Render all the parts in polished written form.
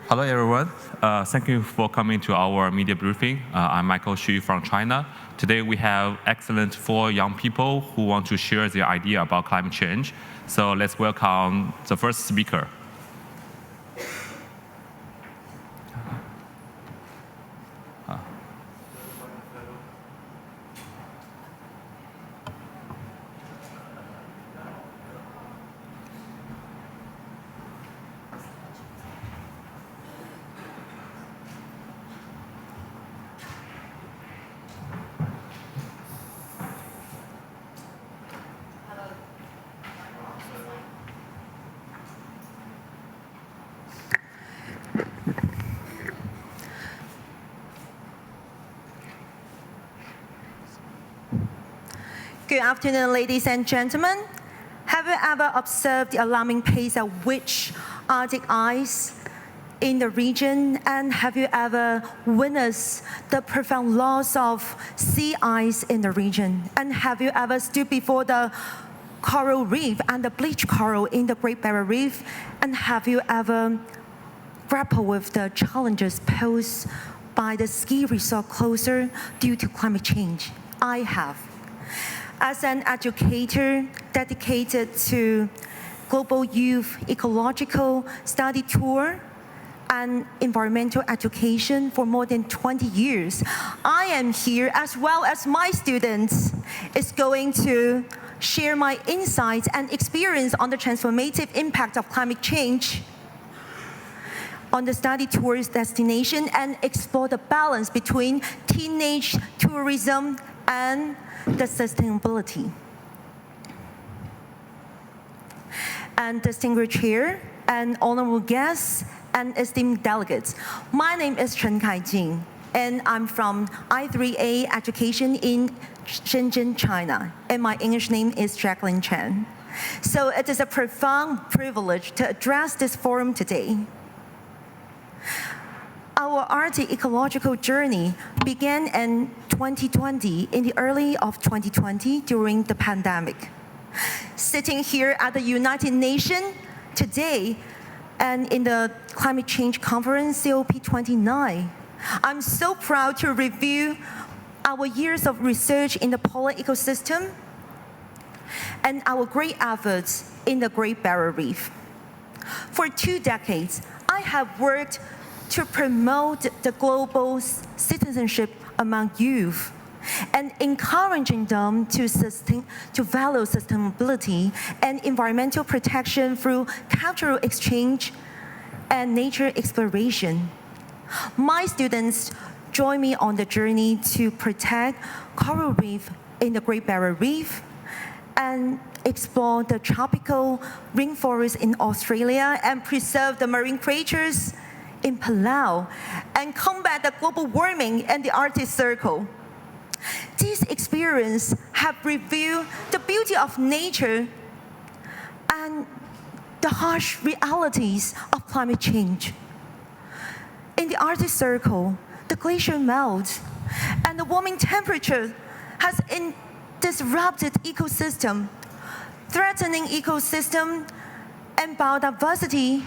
Hello, everyone. Thank you for coming to our media briefing. I'm Michael Xu from China. Today, we have excellent 4 young people who want to share their idea about climate change. So let's welcome the first speaker. Good afternoon, ladies and gentlemen. Have you ever observed the alarming pace at which Arctic ice in the region? And have you ever witnessed the profound loss of sea ice in the region? And have you ever stood before the coral reef and the bleached coral in the Great Barrier Reef? And have you ever grappled with the challenges posed by the ski resort closure due to climate change? I have. As an educator dedicated to global youth ecological study tour and environmental education for more than 20 years, I am here, as well as my students, is going to share my insights and experience on the transformative impact of climate change on the study tour's destination and explore the balance between teenage tourism and the sustainability. And distinguished chair and honorable guests and esteemed delegates, my name is Chen Kaijing, and I'm from I3A Education in Shenzhen, China, and my English name is Jacqueline Chen. So it is a profound privilege to address this forum today. Our Arctic ecological journey began in 2020, in the early of 2020, during the pandemic. Sitting here at the United Nations today and in the Climate Change Conference, COP29, I'm so proud to review our years of research in the polar ecosystem and our great efforts in the Great Barrier Reef. For 2 decades, I have worked to promote the global citizenship among youth and encouraging them to value sustainability and environmental protection through cultural exchange and nature exploration. My students join me on the journey to protect coral reef in the Great Barrier Reef and explore the tropical rainforest in Australia and preserve the marine creatures in Palau and combat the global warming in the Arctic Circle. These experiences have revealed the beauty of nature and the harsh realities of climate change. In the Arctic Circle, the glacier melts and the warming temperature has disrupted ecosystem, threatening ecosystem and biodiversity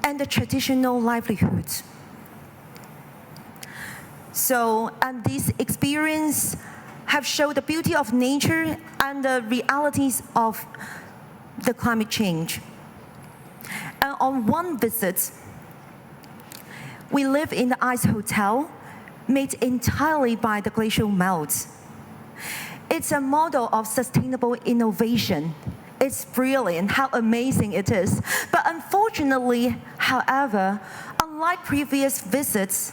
and the traditional livelihoods. So, and these experiences have shown the beauty of nature and the realities of the climate change. And on one visit, we live in the ice hotel made entirely by the glacial melt. It's a model of sustainable innovation. It's brilliant, how amazing it is. But unfortunately, however, unlike previous visits,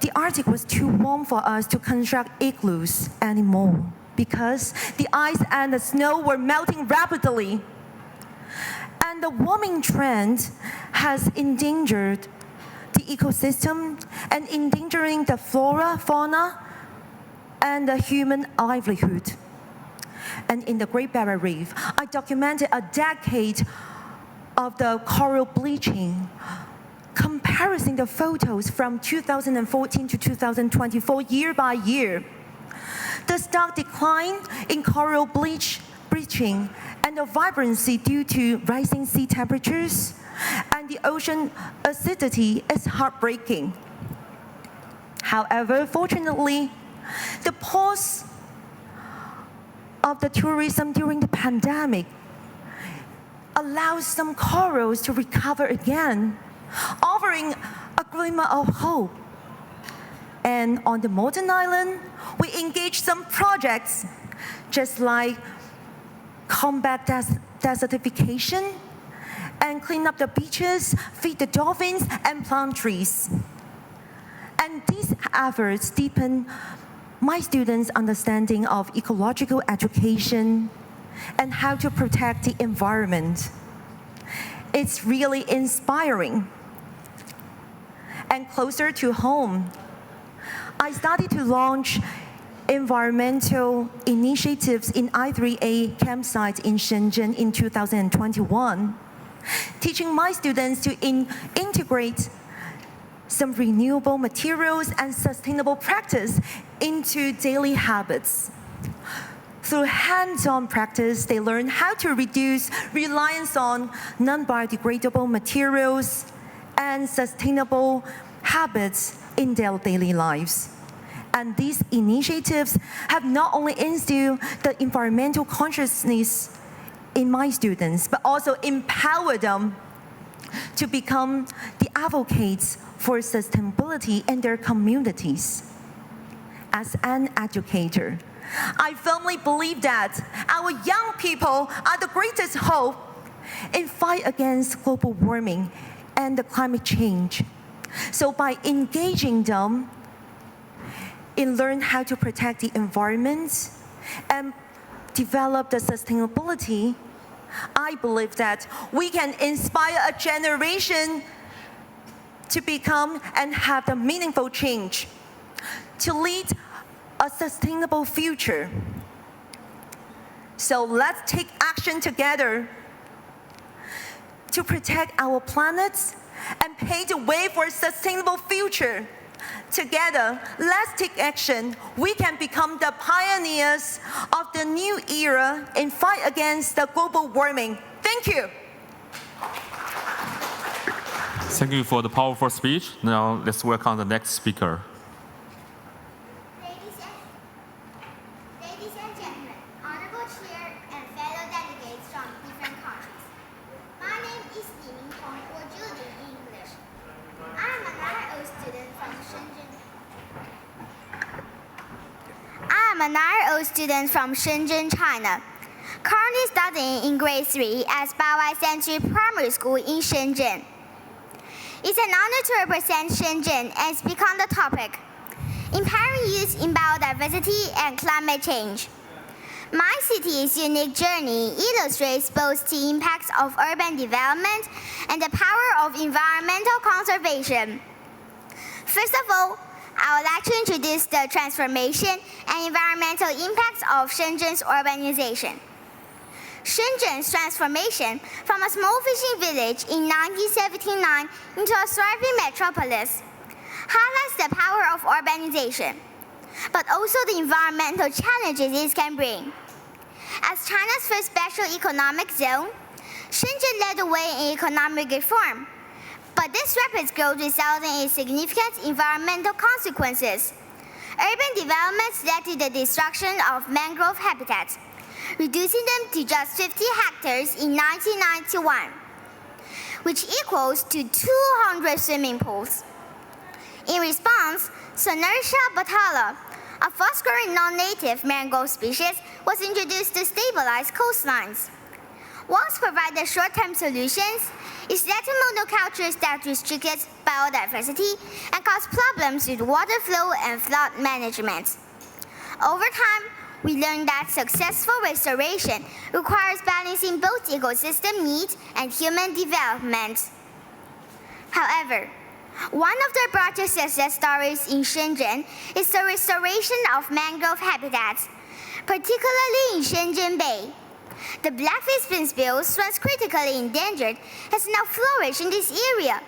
the Arctic was too warm for us to construct igloos anymore because the ice and the snow were melting rapidly. And the warming trend has endangered the ecosystem and endangering the flora, fauna, and the human livelihood. And in the Great Barrier Reef, I documented a decade of the coral bleaching, comparing the photos from 2014 to 2024 year by year. The stark decline in coral bleaching and the vibrancy due to rising sea temperatures and and the ocean acidity is heartbreaking. However, fortunately, the pause of the tourism during the pandemic allows some corals to recover again, offering a glimmer of hope. And on the Moreton Island, we engaged some projects just like combat desertification and clean up the beaches, feed the dolphins, and plant trees. And these efforts deepen my students' understanding of ecological education and how to protect the environment. It's really inspiring. And closer to home, I started to launch environmental initiatives in I3A campsites in Shenzhen in 2021, teaching my students to integrate some renewable materials and sustainable practice into daily habits. Through hands-on practice, they learn how to reduce reliance on non-biodegradable materials and sustainable habits in their daily lives. And these initiatives have not only instilled the environmental consciousness in my students, but also empowered them to become the advocates for sustainability in their communities. As an educator, I firmly believe that our young people are the greatest hope in fight against global warming and the climate change. So by engaging them in learn how to protect the environment and develop the sustainability, I believe that we can inspire a generation to become and have the meaningful change, to lead a sustainable future. So let's take action together to protect our planet and pave the way for a sustainable future. Together, let's take action. We can become the pioneers of the new era in fight against the global warming. Thank you. Thank you for the powerful speech. Now let's welcome the next speaker. Ladies and gentlemen, honorable chair and fellow delegates from different countries. My name is Li Minghong, or Judy in English. I am an RO student from Shenzhen. China. Currently studying in grade 3 at Bawai Century Primary School in Shenzhen. It's an honor to represent Shenzhen and speak on the topic, empowering youth in biodiversity and climate change. My city's unique journey illustrates both the impacts of urban development and the power of environmental conservation. First of all, I would like to introduce the transformation and environmental impacts of Shenzhen's urbanization. Shenzhen's transformation from a small fishing village in 1979 into a thriving metropolis highlights the power of urbanization, but also the environmental challenges it can bring. As China's first special economic zone, Shenzhen led the way in economic reform, but this rapid growth resulted in significant environmental consequences. Urban developments led to the destruction of mangrove habitats, reducing them to just 50 hectares in 1991, which equals to 200 swimming pools. In response, Sonertia batala, a fast-growing non-native mangrove species, was introduced to stabilize coastlines. Whilst providing short-term solutions, it led to monocultures that restricted biodiversity and caused problems with water flow and flood management. Over time, we learned that successful restoration requires balancing both ecosystem needs and human development. However, one of the brightest success stories in Shenzhen is the restoration of mangrove habitats, particularly in Shenzhen Bay. The blackfish pinbills, once critically endangered, has now flourished in this area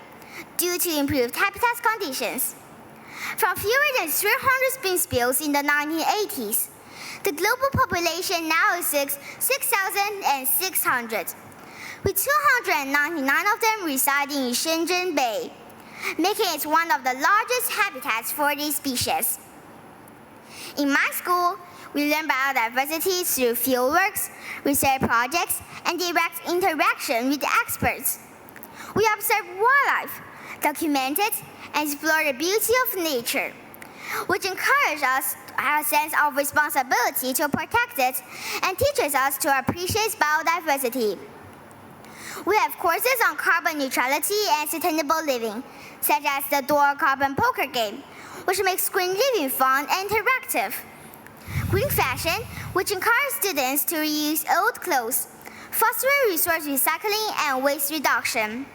due to improved habitat conditions. From fewer than 300 pinbills in the 1980s, the global population now exceeds 6,600, with 299 of them residing in Shenzhen Bay, making it one of the largest habitats for these species. In my school, we learn biodiversity through fieldworks, research projects, and direct interaction with experts. We observe wildlife, document it, and explore the beauty of nature, which encourages us to have a sense of responsibility to protect it and teaches us to appreciate biodiversity. We have courses on carbon neutrality and sustainable living, such as the dual carbon poker game, which makes green living fun and interactive. Green fashion, which encourages students to reuse old clothes, fostering resource recycling and waste reduction.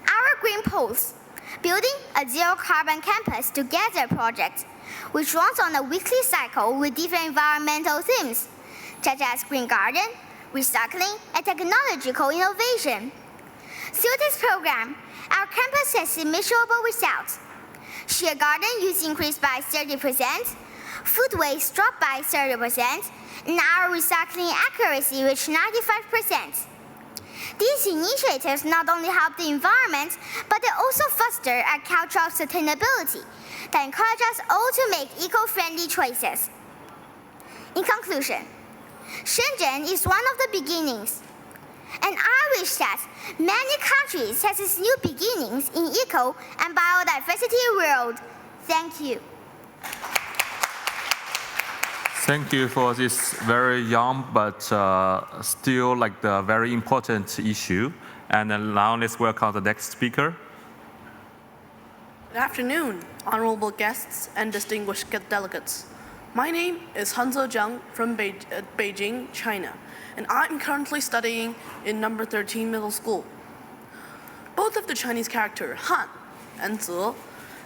Our Green Pulse, building a zero-carbon campus together project, which runs on a weekly cycle with different environmental themes, such as green garden, recycling, and technological innovation. Through this program, our campus has seen measurable results. Shea garden use increased by 30%, food waste dropped by 30%, and our recycling accuracy reached 95%. These initiatives not only help the environment, but they also foster a culture of sustainability that encourages us all to make eco-friendly choices. In conclusion, Shenzhen is one of the beginnings, and I wish that many countries have its new beginnings in eco and biodiversity world. Thank you. Thank you for this very young but still like the very important issue. And then now let's welcome the next speaker. Good afternoon, honorable guests and distinguished delegates. My name is Hanze Jiang from Beijing, China, and I'm currently studying in number 13 middle school. Both of the Chinese character Han and Zi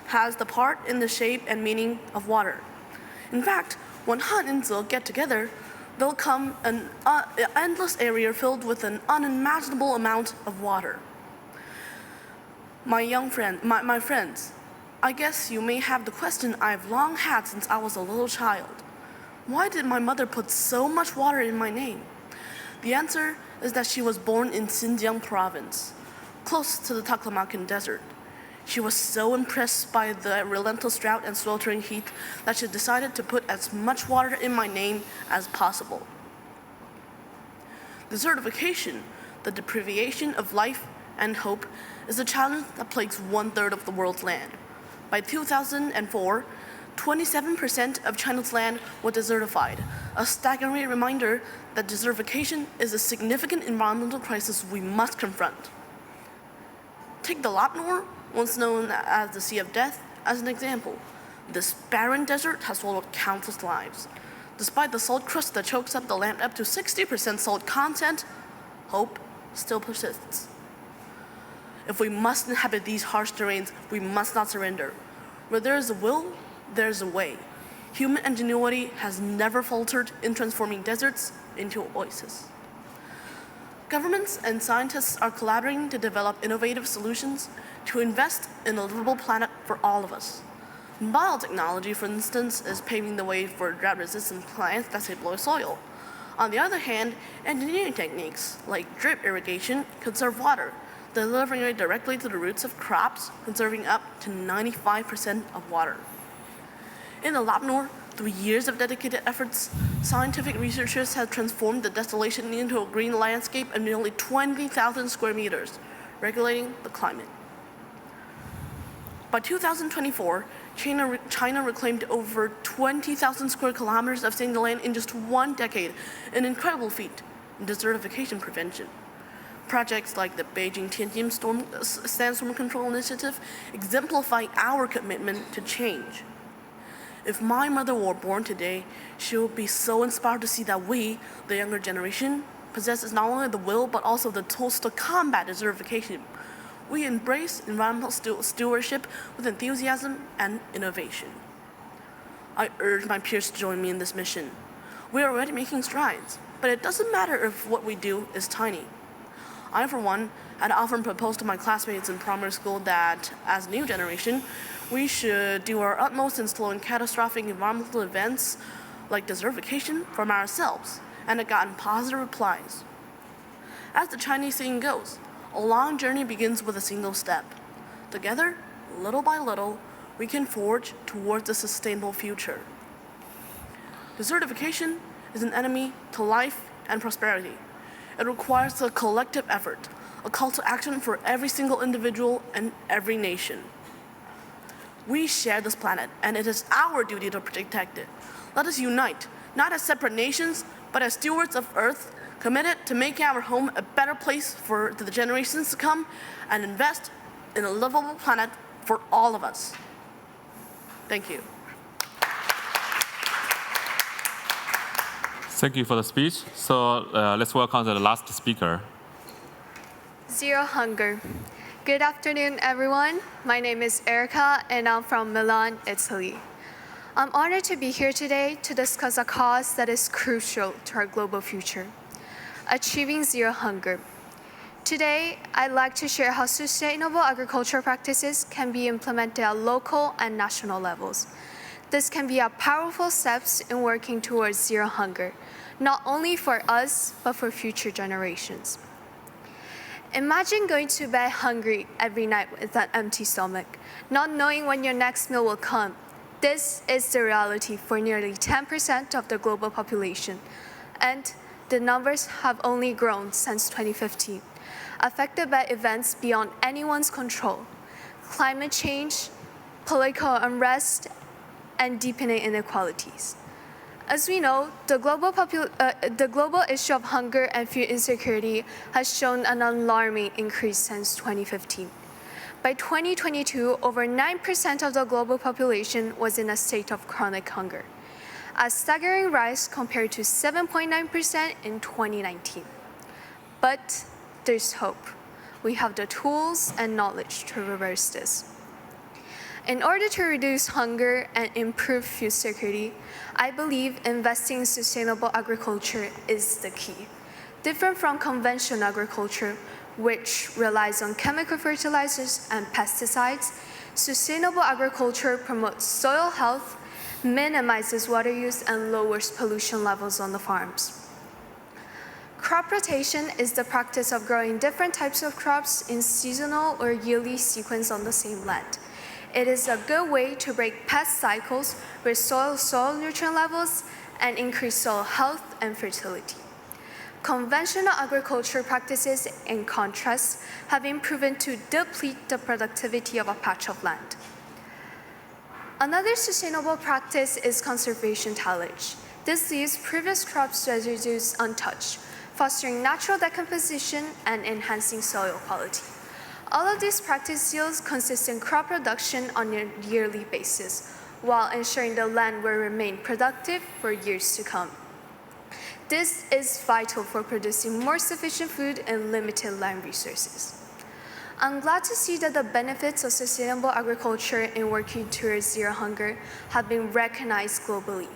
has the part in the shape and meaning of water. In fact, when Han and Zi get together, they'll come an endless area filled with an unimaginable amount of water. My friends, I guess you may have the question I've long had since I was a little child. Why did my mother put so much water in my name? The answer is that she was born in Xinjiang province, close to the Taklamakan Desert. She was so impressed by the relentless drought and sweltering heat that she decided to put as much water in my name as possible. Desertification, the deprivation of life and hope, is a challenge that plagues 1/3 of the world's land. By 2004, 27% of China's land was desertified, a staggering reminder that desertification is a significant environmental crisis we must confront. Take the Lapnor, once known as the Sea of Death, as an example. This barren desert has swallowed countless lives. Despite the salt crust that chokes up the land up to 60% salt content, hope still persists. If we must inhabit these harsh terrains, we must not surrender. Where there is a will, there is a way. Human ingenuity has never faltered in transforming deserts into oases. Governments and scientists are collaborating to develop innovative solutions to invest in a livable planet for all of us. Biotechnology, for instance, is paving the way for drought-resistant plants that stabilize soil. On the other hand, engineering techniques like drip irrigation conserve water, delivering it directly to the roots of crops, conserving up to 95% of water. In the Lapnor, through years of dedicated efforts, scientific researchers have transformed the desolation into a green landscape of nearly 20,000 square meters, regulating the climate. By 2024, China reclaimed over 20,000 square kilometers of sandy land in just 1 decade, an incredible feat in desertification prevention. Projects like the Beijing-Tianjin Sandstorm Control Initiative exemplify our commitment to change. If my mother were born today, she would be so inspired to see that we, the younger generation, possesses not only the will but also the tools to combat desertification. We embrace environmental stewardship with enthusiasm and innovation. I urge my peers to join me in this mission. We are already making strides, but it doesn't matter if what we do is tiny. I, for one, had often proposed to my classmates in primary school that, as a new generation, we should do our utmost in slowing catastrophic environmental events like desertification from ourselves, and had gotten positive replies. As the Chinese saying goes, a long journey begins with a single step. Together, little by little, we can forge towards a sustainable future. Desertification is an enemy to life and prosperity. It requires a collective effort, a call to action for every single individual and every nation. We share this planet, and it is our duty to protect it. Let us unite, not as separate nations, but as stewards of Earth, committed to making our home a better place for the generations to come, and invest in a livable planet for all of us. Thank you. Thank you for the speech. So let's welcome the last speaker. Zero hunger. Good afternoon, everyone. My name is Erica, and I'm from Milan, Italy. I'm honored to be here today to discuss a cause that is crucial to our global future, achieving zero hunger. Today, I'd like to share how sustainable agricultural practices can be implemented at local and national levels. This can be a powerful steps in working towards zero hunger, not only for us, but for future generations. Imagine going to bed hungry every night with an empty stomach, not knowing when your next meal will come. This is the reality for nearly 10% of the global population, and the numbers have only grown since 2015, affected by events beyond anyone's control: climate change, political unrest, and deepening inequalities. As we know, the global issue of hunger and food insecurity has shown an alarming increase since 2015. By 2022, over 9% of the global population was in a state of chronic hunger, a staggering rise compared to 7.9% in 2019. But there's hope. We have the tools and knowledge to reverse this. In order to reduce hunger and improve food security, I believe investing in sustainable agriculture is the key. Different from conventional agriculture, which relies on chemical fertilizers and pesticides, sustainable agriculture promotes soil health, minimizes water use, and lowers pollution levels on the farms. Crop rotation is the practice of growing different types of crops in seasonal or yearly sequence on the same land. It is a good way to break pest cycles, restore soil nutrient levels, and increase soil health and fertility. Conventional agriculture practices, in contrast, have been proven to deplete the productivity of a patch of land. Another sustainable practice is conservation tillage. This leaves previous crops' residues untouched, fostering natural decomposition and enhancing soil quality. All of these practices yield consistent crop production on a yearly basis, while ensuring the land will remain productive for years to come. This is vital for producing more sufficient food and limited land resources. I'm glad to see that the benefits of sustainable agriculture in working towards zero hunger have been recognized globally.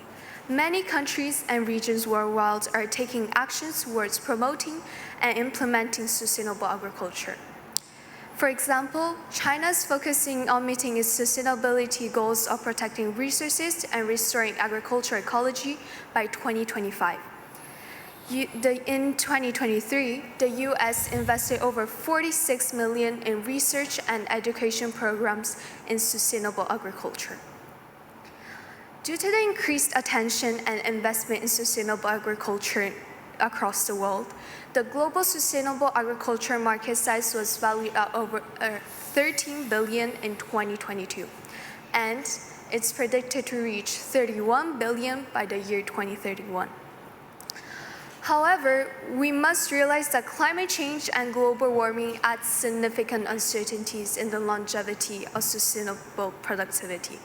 Many countries and regions worldwide are taking actions towards promoting and implementing sustainable agriculture. For example, China is focusing on meeting its sustainability goals of protecting resources and restoring agricultural ecology by 2025. In 2023, the US invested over $46 million in research and education programs in sustainable agriculture. Due to the increased attention and investment in sustainable agriculture across the world, the global sustainable agriculture market size was valued at over $13 billion in 2022, and it's predicted to reach $31 billion by the year 2031. However, we must realize that climate change and global warming add significant uncertainties in the longevity of sustainable productivity.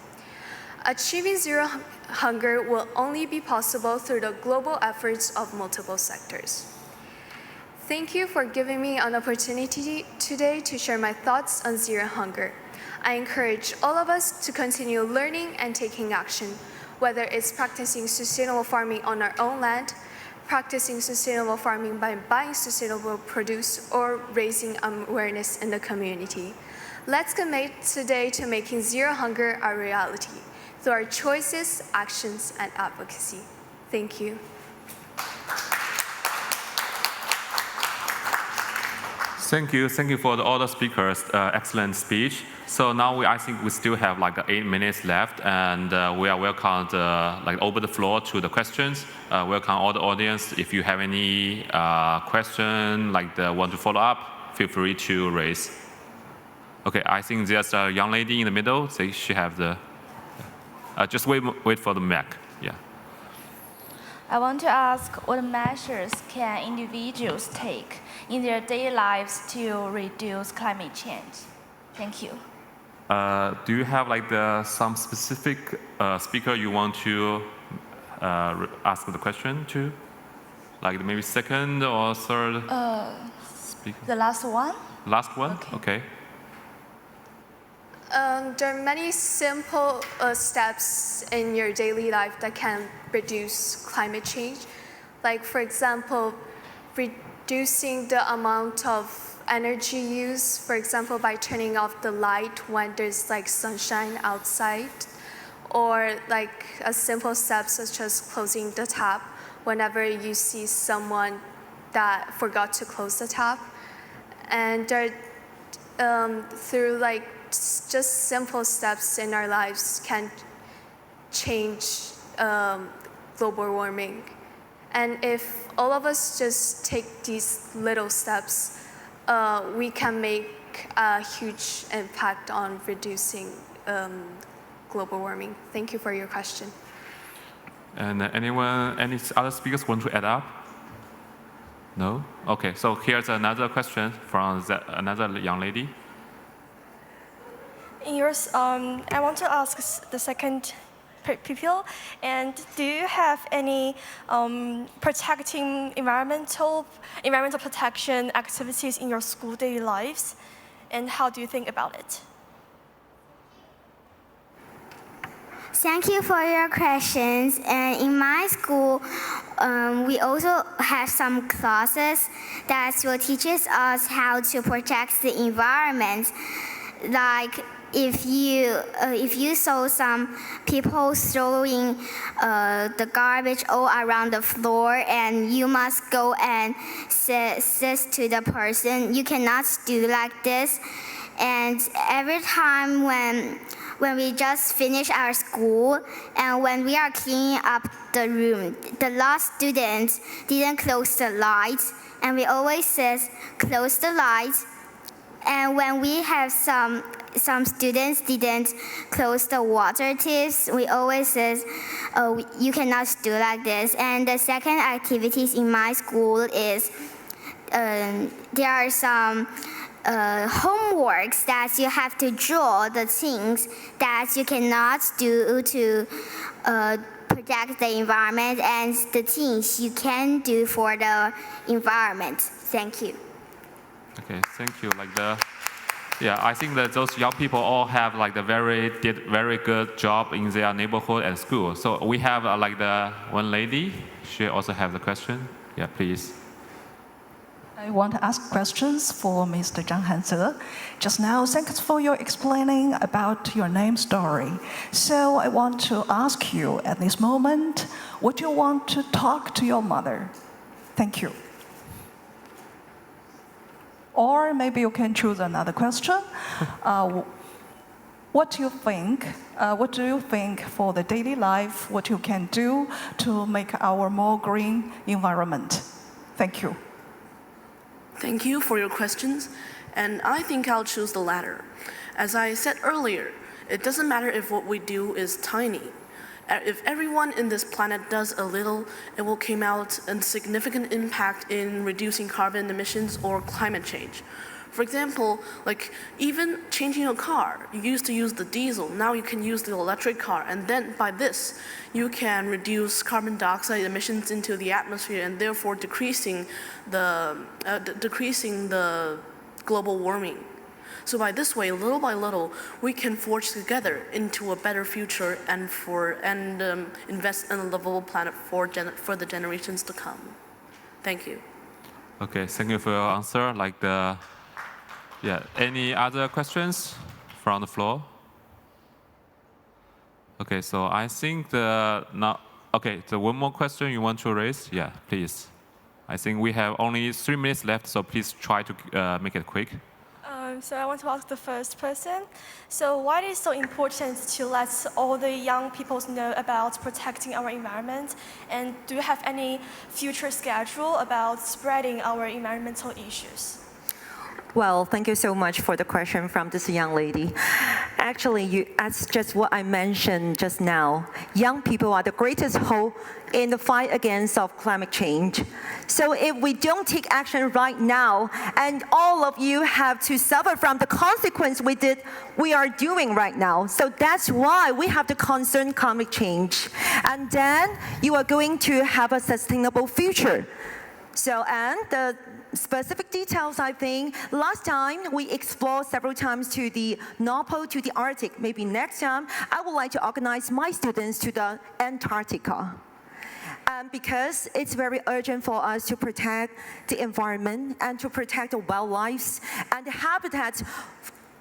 Achieving zero hunger will only be possible through the global efforts of multiple sectors. Thank you for giving me an opportunity today to share my thoughts on zero hunger. I encourage all of us to continue learning and taking action, whether it's practicing sustainable farming on our own land, practicing sustainable farming by buying sustainable produce, or raising awareness in the community. Let's commit today to making zero hunger a reality through our choices, actions, and advocacy. Thank you. Thank you for all the speakers. Excellent speech. So now I think we still have like 8 minutes left, and we are welcome open the floor to the questions. Welcome all the audience. If you have any question want to follow up, feel free to raise. Okay, I think there's a young lady in the middle. She have the. Just wait for the mic. Yeah. I want to ask what measures can individuals take in their daily lives to reduce climate change? Thank you. Do you have some specific speaker you want to ask the question to? Maybe second or third speaker? The last one? Last one? Okay. There are many simple steps in your daily life that can reduce climate change. Like, for example, reducing the amount of energy use, for example, by turning off the light when there's sunshine outside, or a simple step such as closing the tap whenever you see someone that forgot to close the tap. And through just simple steps in our lives can change global warming. And if all of us just take these little steps, we can make a huge impact on reducing global warming. Thank you for your question. And any other speakers want to add up? No? Okay, so here's another question from another young lady. Yours, I want to ask the second people, and do you have any protecting environmental protection activities in your school daily lives, and how do you think about it? Thank you for your questions. And in my school, we also have some classes that will teach us how to protect the environment. Like if you saw some people throwing the garbage all around the floor, and you must go and say to the person, you cannot do like this. And every time when we just finish our school and when we are cleaning up the room, the last student didn't close the lights, and we always says close the lights. And when we have some students didn't close the water taps, we always says, oh, you cannot do like this. And the second activities in my school is there are some homeworks that you have to draw the things that you cannot do to protect the environment, and the things you can do for the environment. Thank you. Okay, thank you. Yeah, I think that those young people all have did very good job in their neighborhood and school. So we have the one lady. She also have the question. Yeah, please. I want to ask questions for Mr. Zhang Hanze. Just now, thanks for your explaining about your name story. So I want to ask you at this moment, would you want to talk to your mother? Thank you. Or maybe you can choose another question. What do you think for the daily life, what you can do to make our more green environment? Thank you. Thank you for your questions, and I think I'll choose the latter. As I said earlier, it doesn't matter if what we do is tiny. If everyone in this planet does a little, it will come out a significant impact in reducing carbon emissions or climate change. For example, even changing a car, you used to use the diesel, now you can use the electric car, and then by this, you can reduce carbon dioxide emissions into the atmosphere and therefore decreasing the global warming. So by this way, little by little, we can forge together into a better future and invest in a livable planet for the generations to come. Thank you. Okay, thank you for your answer. Yeah, any other questions from the floor? Okay, so I think the one more question you want to raise? Yeah, please. I think we have only 3 minutes left, so please try to make it quick. So I want to ask the first person. So why is it so important to let all the young people know about protecting our environment? And do you have any future schedule about spreading our environmental issues? Well, thank you so much for the question from this young lady. Actually, that's just what I mentioned just now. Young people are the greatest hope in the fight against climate change. So if we don't take action right now, and all of you have to suffer from the consequence we are doing right now. So that's why we have to concern climate change. And then you are going to have a sustainable future. So, and the specific details, I think, last time we explored several times to the North Pole, to the Arctic. Maybe next time, I would like to organize my students to the Antarctica. Because it's very urgent for us to protect the environment and to protect the wildlife and the habitats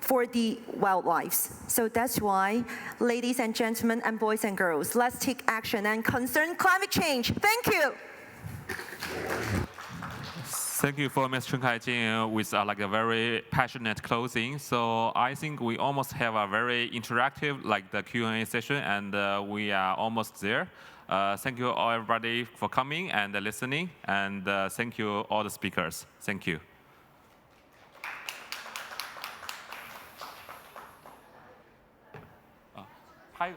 for the wildlife. So that's why, ladies and gentlemen and boys and girls, let's take action and concern climate change. Thank you. Thank you for Ms. Chen Kai-jin with like a very passionate closing. So I think we almost have a very interactive like the Q&A session, and we are almost there. Thank you all everybody for coming and listening, and thank you all the speakers. Thank you. Hi.